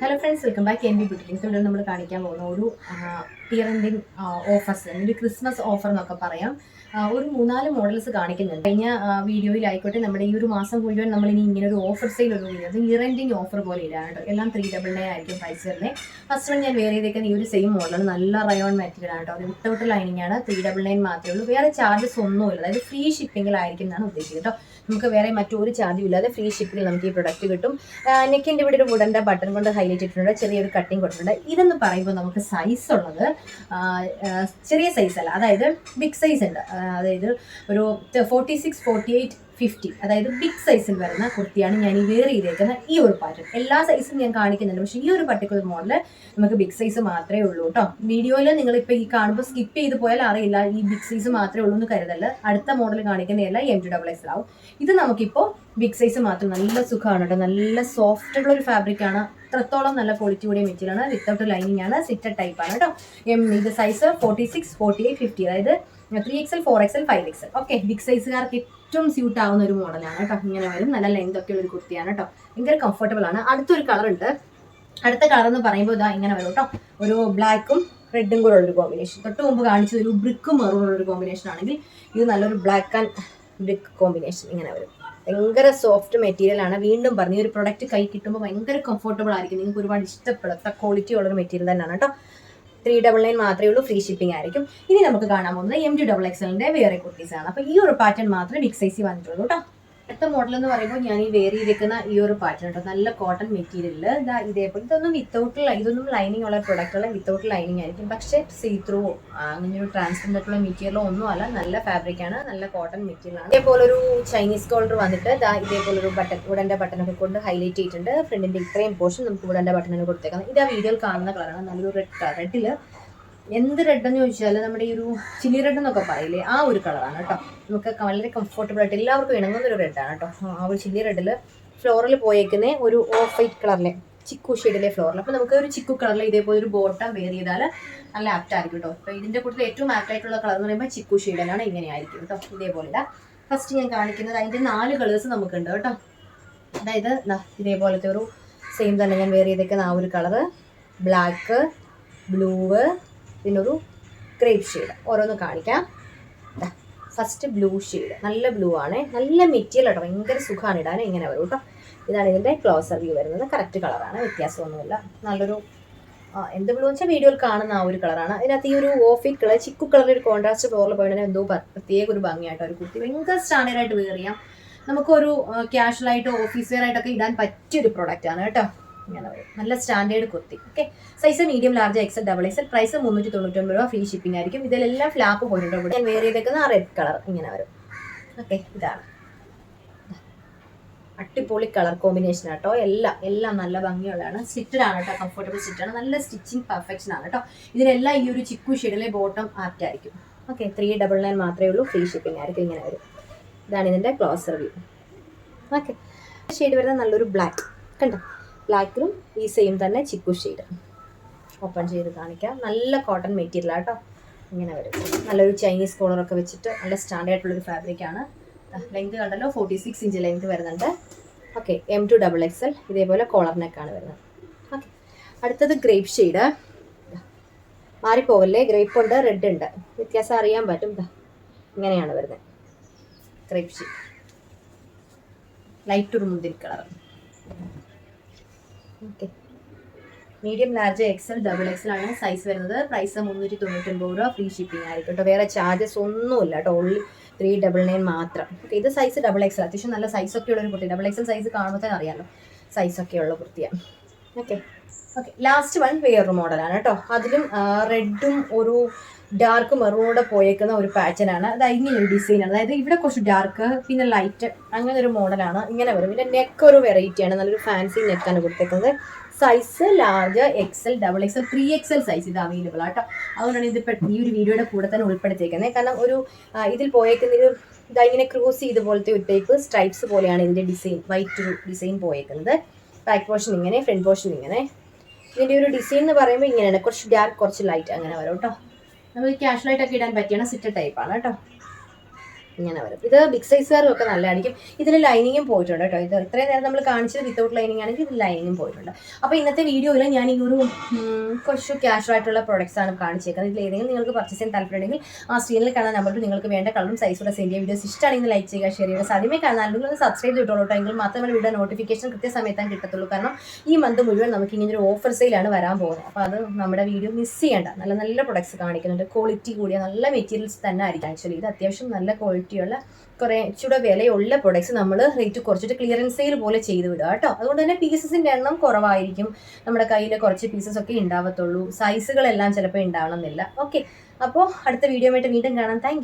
Hello friends, welcome back M B boutiques. ഇവിടെ നമ്മൾ കാണിക്കാൻ പോകുന്ന ഒരു ഇയർ എൻഡിങ് ഓഫേഴ്സ്, ഒരു ക്രിസ്മസ് ഓഫർ എന്നൊക്കെ പറയാം. ഒരു 3-4 മോഡൽസ് കാണിക്കുന്നുണ്ട്. കഴിഞ്ഞ വീഡിയോയിലായിക്കോട്ടെ, നമ്മുടെ ഈ ഒരു മാസം മുഴുവൻ നമ്മൾ ഇനി ഇങ്ങനെ ഒരു ഓഫർ സെയിൽ ഒരു വീഡിയോ, അത് ഇയർ എൻഡിങ് ഓഫർ പോലെ ഇടാണ് കേട്ടോ. എല്ലാം 399 ആയിരിക്കും പ്രൈസ് വരുന്നത്. ഫസ്റ്റ് വൺ ഞാൻ വേറെ ചെയ്തേക്കുന്ന ഈ ഒരു സെയിം മോഡലാണ്. നല്ല റയോൺ മെറ്റീരിയൽ ആണ് കേട്ടോ. അത് വിത്തൗട്ട് ലൈനിങ് ആണ്. 399 മാത്രമേ ഉള്ളൂ. വേറെ ചാർജസ് ഒന്നുമില്ല. അതായത് ഫ്രീ ഷിപ്പിങ്ങിലായിരിക്കും എന്നാണ് ഉദ്ദേശിക്കുന്നത് കേട്ടോ. നമുക്ക് വേറെ മറ്റൊരു ചാർജും ഇല്ലാതെ ഫ്രീ ഷിപ്പിംഗിൽ നമുക്ക് ഈ പ്രൊഡക്റ്റ് കിട്ടും. നെക്കിൻ്റെ ഇവിടെ ഒരു വുഡൻ്റെ ബട്ടൺ കൊണ്ട് ഹൈലൈറ്റ് ഇട്ടിട്ടുണ്ട്. ചെറിയൊരു കട്ടിങ് കൊടുത്തിട്ടുണ്ട്. ഇതെന്ന് പറയുമ്പോൾ നമുക്ക് സൈസ് ഉള്ളത് ചെറിയ സൈസ് അല്ല, അതായത് ബിഗ് സൈസ് ഉണ്ട്. അതായത് ഒരു 46, 48, 50, അതായത് ബിഗ് സൈസിൽ വരുന്ന കുർത്തിയാണ് ഞാൻ ഈ വെയർ ചെയ്തേക്കുന്ന ഈ ഒരു പാറ്റേൺ. എല്ലാ സൈസും ഞാൻ കാണിക്കുന്നുണ്ട്, പക്ഷേ ഈ ഒരു പർട്ടിക്കുലർ മോഡൽ നമുക്ക് ബിഗ് സൈസ് മാത്രമേ ഉള്ളൂ കേട്ടോ. വീഡിയോയിൽ നിങ്ങളിപ്പോൾ ഈ കാണുമ്പോൾ സ്കിപ്പ് ചെയ്ത് പോയാൽ അറിയില്ല ഈ ബിഗ് സൈസ് മാത്രമേ ഉള്ളൂ എന്ന് കരുതല്ല. അടുത്ത മോഡൽ കാണിക്കുന്നതല്ല M2XX ആവും. ഇത് നമുക്കിപ്പോൾ ബിഗ് സൈസ് മാത്രം. നല്ല സുഖമാണ് കേട്ടോ. നല്ല സോഫ്റ്റ് ഉള്ള ഒരു ഫാബ്രിക് ആണ്. അത്രത്തോളം നല്ല ക്വാളിറ്റി കൂടിയ മെറ്റീരിയൽ ആണ്. വിത്തൗട്ട് ലൈനിങ് ആണ്. സിറ്റഡ് ടൈപ്പ് ആണ് കേട്ടോ. ഇത് സൈസ് 46, 48, 50, അതായത് 3XL, 4XL, 5XL. Okay, big സൈസുകാർക്ക് ഏറ്റവും സ്യൂട്ട് ആവുന്ന ഒരു മോഡലാണ് കേട്ടോ. ഇങ്ങനെ വരും. നല്ല ലെങ്ത് ഒക്കെ ഉള്ള ഒരു കുർത്തിയാണ് കേട്ടോ. ഭയങ്കര കംഫർട്ടബിൾ ആണ്. അടുത്തൊരു കളർ ഉണ്ട്. അടുത്ത കളർ എന്ന് പറയുമ്പോൾ ഇതാ ഇങ്ങനെ വരും കേട്ടോ. ഒരു ബ്ലാക്കും റെഡും കൂടെ ഉള്ളൊരു കോമ്പിനേഷൻ. തൊട്ട് മുമ്പ് കാണിച്ചത് ഒരു ബ്രിക്കും മെറൂൺ ഉള്ളൊരു കോമ്പിനേഷൻ ആണെങ്കിൽ ഇത് നല്ലൊരു ബ്ലാക്ക് ആൻഡ് ബ്രിക്ക് കോമ്പിനേഷൻ ഇങ്ങനെ വരും. ഭയങ്കര സോഫ്റ്റ് മെറ്റീരിയൽ ആണ്. വീണ്ടും പറഞ്ഞു, ഈ ഒരു പ്രൊഡക്റ്റ് കൈ കിട്ടുമ്പോൾ ഭയങ്കര കംഫർട്ടബിൾ ആയിരിക്കും. നിങ്ങൾക്ക് ഒരുപാട് ഇഷ്ടപ്പെടാത്ത ക്വാളിറ്റി ഉള്ളൊരു മെറ്റീരിയൽ തന്നെയാണ് കേട്ടോ. 399 മാത്രമേ ഉള്ളൂ. ഫ്രീ ഷിപ്പിംഗ് ആയിരിക്കും. ഇനി നമുക്ക് കാണാൻ പോകുന്നത് M2XXന്റെ വേറെ കുർത്തീസ് ആണ്. അപ്പോൾ ഈ ഒരു പാറ്റേൺ മാത്രമേ ബിഗ് സൈസിൽ വന്നിട്ടുള്ളൂ കേട്ടോ. അടുത്ത മോഡൽ എന്ന് പറയുമ്പോൾ ഞാൻ ഈ വേർ ചെയ്തിരിക്കുന്ന ഈ ഒരു പാറ്റേൺ കേട്ടോ. നല്ല കോട്ടൺ മെറ്റീരിയലിൽ ഇതേപോലെ ഇതൊന്നും ലൈനിങ് ഉള്ള പ്രൊഡക്റ്റുള്ള വിത്തൗട്ട് ലൈനിങ് ആയിരിക്കും. പക്ഷേ സീ ത്രൂ അങ്ങനെ ഒരു ട്രാൻസ്പെറൻ്റ് ആയിട്ടുള്ള മെറ്റീരിയലോ ഒന്നും അല്ല. നല്ല ഫാബ്രിക് ആണ്. നല്ല കോട്ടൺ മെറ്റീരിയൽ ആണ്. ഇതേപോലൊരു ചൈനീസ് കോളർ വന്നിട്ട് ഇതേപോലൊരു വുഡൻ്റെ ബട്ടണൊക്കെ കൊണ്ട് ഹൈലൈറ്റ് ചെയ്തിട്ടുണ്ട്. ഫ്രണ്ടിൻ്റെ ഇത്രയും പോർഷൻ നമുക്ക് വുഡൻ്റെ ബട്ടണിന് കൊടുത്തേക്കാം. ഇത് ആ വീഡിയോയിൽ കാണുന്ന കളറാണ്. നല്ലൊരു റെഡ് കളർ. റെഡിൽ എന്ത് റെഡെന്ന് ചോദിച്ചാൽ നമ്മുടെ ഈ ഒരു ചില്ലി റെഡ് എന്നൊക്കെ പറയില്ലേ, ആ ഒരു കളറാണ് കേട്ടോ. നമുക്ക് വളരെ കംഫർട്ടബിൾ ആയിട്ട് എല്ലാവർക്കും ഇണങ്ങുന്ന ഒരു റെഡാണ് കേട്ടോ. ആ ഒരു ചില്ലി റെഡിൽ ഫ്ലോറിൽ പോയേക്കുന്ന ഒരു ഓഫ് വൈറ്റ് കളറിലെ ചിക്കു ഷെയ്ഡിലെ ഫ്ലോറിൽ. അപ്പോൾ നമുക്ക് ഒരു ചിക്കു കളറിൽ ഇതേപോലെ ഒരു ബോട്ടം വെയർ ചെയ്താൽ നല്ല ആപ്റ്റ് ആയിരിക്കും കേട്ടോ. അപ്പോൾ ഇതിൻ്റെ കൂടുതൽ ഏറ്റവും ആപ്റ്റ് ആയിട്ടുള്ള കളർ എന്ന് പറയുമ്പോൾ ചിക്കു ഷെയ്ഡിലാണ്. ഇങ്ങനെ ആയിരിക്കും കേട്ടോ. ഇതേപോലെ ഫസ്റ്റ് ഞാൻ കാണിക്കുന്നത് അതിൻ്റെ 4 കളേഴ്സ് നമുക്കുണ്ട് കേട്ടോ. അതായത് ഇതേപോലത്തെ ഒരു സെയിം തന്നെ ഞാൻ വെയർ ചെയ്തേക്കുന്ന ആ ഒരു കളറ്, ബ്ലാക്ക്, ബ്ലൂവ്, പിന്നെ ഒരു ഗ്രേപ്പ് ഷെയ്ഡ്. ഓരോന്ന് കാണിക്കാം. First blue shade. നല്ല ബ്ലൂ ആണ്. നല്ല മെറ്റീരിയൽ കേട്ടോ. ഭയങ്കര സുഖമാണ് ഇടാൻ. ഇങ്ങനെ വരും കേട്ടോ. ഇതാണ് ഇതിൻ്റെ ക്ലോസർ വ്യൂ വരുന്നത്. കറക്റ്റ് കളറാണ്, വ്യത്യാസമൊന്നുമില്ല. നല്ലൊരു എന്ത് ബ്ലൂ വെച്ചാൽ വീഡിയോയിൽ കാണുന്ന ആ ഒരു കളറാണ്. ഇതിനകത്ത് ഈ ഒരു ഓഫ് വൈറ്റ് കളർ ചിക്കു കളറിൽ ഒരു കോൺട്രാസ്റ്റ് ഫ്ലോറിൽ പോയിട്ട് എന്തോ പ്രത്യേക ഒരു ഭംഗിയായിട്ടോ ഒരു കുർത്തി. ഭയങ്കര സ്റ്റാൻഡേർഡ് ആയിട്ട് വെയർ ചെയ്യാം. നമുക്കൊരു ക്യാഷ്വലായിട്ട് ഓഫീസ് വെയർ ആയിട്ടൊക്കെ ഇടാൻ പറ്റിയൊരു പ്രൊഡക്റ്റാണ് കേട്ടോ. ഇങ്ങനെ വരും. നല്ല standard kurti. Okay, size medium, large, XL, XXL. Price 399 രൂപ. ഫ്രീ ഷിപ്പിംഗ് ആയിരിക്കും. ഇതിലെല്ലാം ഫ്ലാപ്പ് പോയിട്ടുണ്ട്. ഇവിടെ ഞാൻ വേറെ ചെയ്തേക്കുന്ന ആ റെഡ് കളർ ഇങ്ങനെ വരും. ഓക്കെ, ഇതാണ് അടിപൊളി കളർ കോമ്പിനേഷൻ ആട്ടോ. എല്ലാം നല്ല ഭംഗിയുള്ളതാണ്. സ്റ്റിറ്റഡ് ആണ് കേട്ടോ. കംഫർട്ടബിൾ സ്റ്റിറ്റാണ്. നല്ല സ്റ്റിച്ചിങ് പെർഫെക്ഷൻ ആണ് കേട്ടോ. ഇതിനെല്ലാം ഈ ഒരു ചിക്കു ഷെയ്ഡിലെ ബോട്ടം ആപ്റ്റ് ആയിരിക്കും. ഓക്കെ, 399 മാത്രമേ ഉള്ളൂ. ഫ്രീ ഷിപ്പിംഗ് ആയിരിക്കും. ഇങ്ങനെ വരും. ഇതാണ് ഇതിൻ്റെ ക്ലോസർ വ്യൂ. ഓക്കെ, ഷെയ്ഡ് വരുന്നത് നല്ലൊരു ബ്ലാക്ക് കണ്ടോ. ബ്ലാക്കിലും ഈ സെയിം തന്നെ ചിക്കു ഷെയ്ഡ്. ഓപ്പൺ ചെയ്ത് കാണിക്കാം. നല്ല കോട്ടൺ മെറ്റീരിയൽ ആട്ടോ. ഇങ്ങനെ വരും. നല്ലൊരു ചൈനീസ് കോളറൊക്കെ വെച്ചിട്ട് നല്ല സ്റ്റാൻഡേർഡ് ആയിട്ടുള്ളൊരു ഫാബ്രിക്കാണ്. ലെങ്ത് കണ്ടല്ലോ, 46 ഇഞ്ച് ലെങ്ത് വരുന്നുണ്ട്. Okay, M2XXL. ഇതേപോലെ കോളർ നെക്കാണ് വരുന്നത്. ഓക്കെ, അടുത്തത് ഗ്രേപ്പ് ഷെയ്ഡ്. മാറിപ്പോവല്ലേ, ഗ്രേപ്പ് ഉണ്ട്, റെഡ് ഉണ്ട്. വ്യത്യാസം അറിയാൻ പറ്റും. ഇങ്ങനെയാണ് വരുന്നത് ഗ്രേപ്പ് ഷെയ്ഡ്. ലൈറ്റ് ഒരു മുന്തിരി colour. Okay, medium, large, XL, XXL ആണ് സൈസ് വരുന്നത്. പ്രൈസ് 399 രൂപ. ഫ്രീ ഷിപ്പിംഗ് ആയിരിക്കും കേട്ടോ. വേറെ ചാർജസ് ഒന്നുമില്ല കേട്ടോ. ഓൺലി 399 മാത്രം. ഓക്കെ, ഇത് സൈസ് XXL. അത്യാവശ്യം നല്ല സൈസൊക്കെ ഉള്ളൊരു കുർത്തി. XXL സൈസ് കാണുമ്പോൾ തന്നെ അറിയാമല്ലോ, സൈസൊക്കെ ഉള്ള കുർത്തിയാണ്. ഓക്കെ, ലാസ്റ്റ് വൺ വേറൊരു മോഡലാണ് കേട്ടോ. അതിലും റെഡും ഒരു ഡാർക്ക് മെറൂണോടെ പോയേക്കുന്ന ഒരു പാറ്റേൺ ആണ്. അത് ഇങ്ങനെ ഒരു ഡിസൈനാണ്. അതായത് ഇവിടെ കുറച്ച് ഡാർക്ക്, പിന്നെ ലൈറ്റ്, അങ്ങനെ ഒരു മോഡലാണ്. ഇങ്ങനെ വരും. പിന്നെ നെക്ക് ഒരു വെറൈറ്റിയാണ്. നല്ലൊരു ഫാൻസി നെക്കാണ് കൊടുത്തേക്കുന്നത്. Size large, XL, XXL, 3XL size ഇത് അവൈലബിൾ ആട്ടോ. അതുകൊണ്ടാണ് ഇത് ഈ ഒരു വീഡിയോയുടെ കൂടെ തന്നെ ഉൾപ്പെടുത്തിയേക്കുന്നത്. കാരണം ഒരു ഇതിൽ പോയേക്കുന്നൊരു ഇങ്ങനെ ക്രൂസ് ചെയ്ത് പോലത്തെ ഒരു ടൈപ്പ് സ്ട്രൈപ്സ് പോലെയാണ് ഇതിൻ്റെ ഡിസൈൻ. വൈറ്റ് ഒരു ഡിസൈൻ പോയേക്കുന്നത്. ബാക്ക് പോർഷൻ ഇങ്ങനെ, ഫ്രണ്ട് പോർഷൻ ഇങ്ങനെ. ഇതിൻ്റെ ഒരു ഡിസൈൻ എന്ന് പറയുമ്പോൾ ഇങ്ങനെയാണ്. കുറച്ച് ഡാർക്ക്, കുറച്ച് ലൈറ്റ് അങ്ങനെ വരും കേട്ടോ. നമുക്ക് ക്യാഷ്വലായിട്ടൊക്കെ ഇടാൻ പറ്റിയാണ്. സിറ്റഡ് ടൈപ്പാണ് കേട്ടോ. ഇങ്ങനെ വരും. ഇത് ബിഗ് സൈസുകാരും ഒക്കെ നല്ലതായിരിക്കും. ഇതിൽ ലൈനിങ്ങും പോയിട്ടുണ്ട് കേട്ടോ. ഇത് ഇത്രയും നേരം നമ്മൾ കാണിച്ചത് വിത്തൗട്ട് ലൈനിങ് ആണെങ്കിൽ ഇത് ലൈനിങ്ങും പോയിട്ടുണ്ട്. അപ്പോൾ ഇന്നത്തെ വീഡിയോയിൽ ഞാൻ ഈ ഒരു കുറച്ച് ക്യാഷ് ആയിട്ടുള്ള പ്രോഡക്റ്റ്സ് ആണ് കാണിച്ചേക്കുന്നത്. ഇതിൽ ഏതെങ്കിലും നിങ്ങൾക്ക് പർച്ചേസ് ചെയ്യാൻ താല്പര്യമുണ്ടെങ്കിൽ ആ സ്ക്രീനിൽ കാണാൻ നമ്പറിൽ നിങ്ങൾക്ക് വേണ്ട കളറും സൈസൂടെ സെൻഡ് ചെയ്യുക. വീഡിയോസ് ഇഷ്ടമാണെങ്കിൽ ലൈക്ക് ചെയ്യുക, ഷെയർ ചെയ്യുക. ആദ്യമേ കാണാനുണ്ടെങ്കിൽ ഒന്ന് സബ്സ്ക്രൈബ് ചെയ്തിട്ടുള്ളൂ കേട്ടോ. എങ്കിൽ മാത്രമേ വീഡിയോ നോട്ടിഫിക്കേഷൻ കൃത്യസമയത്താൻ കിട്ടത്തുള്ളൂ. കാരണം ഈ മന്ത് മുഴുവൻ നമുക്ക് ഇങ്ങനെ ഒരു ഓഫർ സെയിലാണ് വരാൻ പോകുന്നത്. അപ്പോൾ അത് നമ്മുടെ വീഡിയോ മിസ് ചെയ്യേണ്ട. നല്ല നല്ല പ്രൊഡക്ട്സ് കാണിക്കുന്നുണ്ട്. ക്വാളിറ്റി കൂടിയ നല്ല മെറ്റീരിയൽസ് തന്നെ ആയിരിക്കും. ആക്ച്വലി ഇത് അത്യാവശ്യം നല്ല ക്വാളിറ്റിയുള്ള കുറേ ഇച്ചിരി വിലയുള്ള പ്രൊഡക്ട്സ് നമ്മൾ റേറ്റ് കുറച്ചിട്ട് ക്ലിയറൻസ് സെയിൽ പോലെ ചെയ്ത് വിടുക കേട്ടോ. അതുകൊണ്ട് തന്നെ പീസസിൻ്റെ എണ്ണം കുറവായിരിക്കും. നമ്മുടെ കയ്യിൽ കുറച്ച് പീസസ് ഒക്കെ ഉണ്ടാവത്തുള്ളൂ. സൈസുകളെല്ലാം ചിലപ്പോൾ ഉണ്ടാവണമെന്നില്ല. ഓക്കെ, അപ്പോൾ അടുത്ത വീഡിയോ ആയിട്ട് വീണ്ടും കാണാം. താങ്ക്